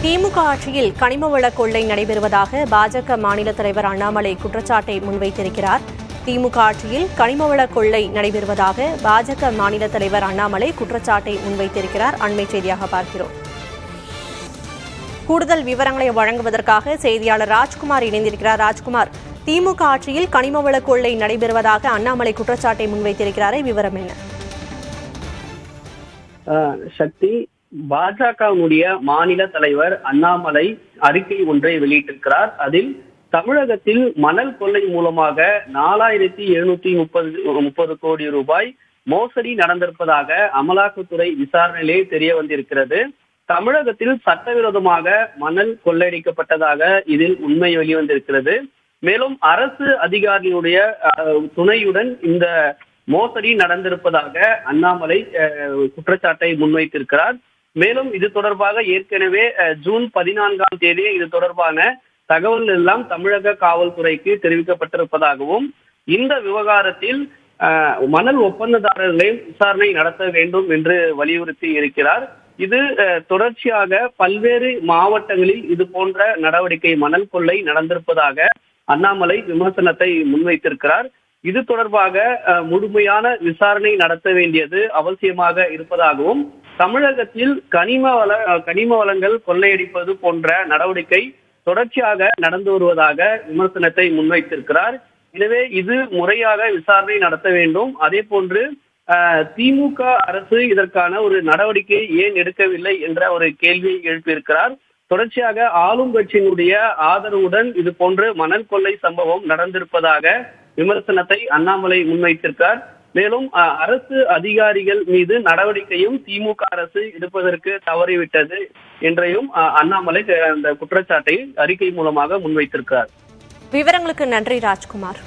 திமுக ஆட்சியில் கனிம வள கொள்ளை நடைபெறுவதாக பாஜக மாநில தலைவர் அண்ணாமலை குற்றச்சாட்டை முன்வைத்திருக்கிறார். திமுக ஆட்சியில் கனிம வள கொள்ளை நடைபெறுவதாக பாஜக மாநில தலைவர் அண்ணாமலை குற்றச்சாட்டை முன்வைத்திருக்கிறார். அண்மை செய்தியாக பார்க்கிறோம். கூடுதல் விவரங்களை வழங்குவதற்காக செய்தியாளர் ராஜ்குமார் இணைந்திருக்கிறார். ராஜ்குமார், திமுக ஆட்சியில் கனிம வள கொள்ளை நடைபெறுவதாக அண்ணாமலை குற்றச்சாட்டை முன்வைத்திருக்கிறாரே, விவரம் என்ன? சக்தி, பாஜகவுடைய மாநில தலைவர் அண்ணாமலை அறிக்கை ஒன்றை வெளியிட்டிருக்கிறார். அதில் தமிழகத்தில் மணல் கொள்ளை மூலமாக 4730 கோடி ரூபாய் மோசடி நடந்திருப்பதாக அமலாக்கத்துறை விசாரணையிலே தெரிய வந்திருக்கிறது. தமிழகத்தில் சட்டவிரோதமாக மணல் கொள்ளையடிக்கப்பட்டதாக இதில் உண்மை வெளிவந்திருக்கிறது. மேலும் அரசு அதிகாரிகளுடைய துணையுடன் இந்த மோசடி நடந்திருப்பதாக அண்ணாமலை குற்றச்சாட்டை முன்வைத்திருக்கிறார். மேலும் இது தொடர்பாக ஏற்கனவே ஜூன் 14ஆம் தேதி இது தொடர்பான தகவல் எல்லாம் தமிழக காவல்துறைக்கு தெரிவிக்கப்பட்டிருப்பதாகவும் இந்த விவகாரத்தில் மணல் ஒப்பந்ததாரர்களை விசாரணை நடத்த வேண்டும் என்று வலியுறுத்தி இருக்கிறார். இது தொடர்ச்சியாக பல்வேறு மாவட்டங்களில் இது போன்ற நடவடிக்கை மணல் கொள்ளை நடந்திருப்பதாக அண்ணாமலை விமர்சனத்தை முன்வைத்திருக்கிறார். இது தொடர்பாக முழுமையான விசாரணை நடத்த வேண்டியது அவசியமாக இருப்பதாகவும் தமிழகத்தில் கனிம வளங்கள் கொள்ளையடிப்பது போன்ற நடவடிக்கை தொடர்ச்சியாக நடந்து வருவதாக விமர்சனத்தை முன்வைத்திருக்கிறார். எனவே இது முறையாக விசாரணை நடத்த வேண்டும். அதே போன்று திமுக அரசு இதற்கான ஒரு நடவடிக்கை ஏன் எடுக்கவில்லை என்ற ஒரு கேள்வியை எழுப்பியிருக்கிறார். தொடர்ச்சியாக ஆளும் கட்சியினுடைய ஆதரவுடன் இது போன்று மணல் கொள்ளை சம்பவம் நடந்திருப்பதாக விமர்சனத்தை அண்ணாமலை முன்வைத்திருக்கிறார். மேலும் அரசு அதிகாரிகள் மீது நடவடிக்கையும் திமுக அரசு எடுப்பதற்கு தவறிவிட்டது என்றையும் அண்ணாமலை அந்த குற்றச்சாட்டை அறிக்கை மூலமாக முன்வைத்திருக்கிறார். விவரங்களுக்கு நன்றி ராஜ்குமார்.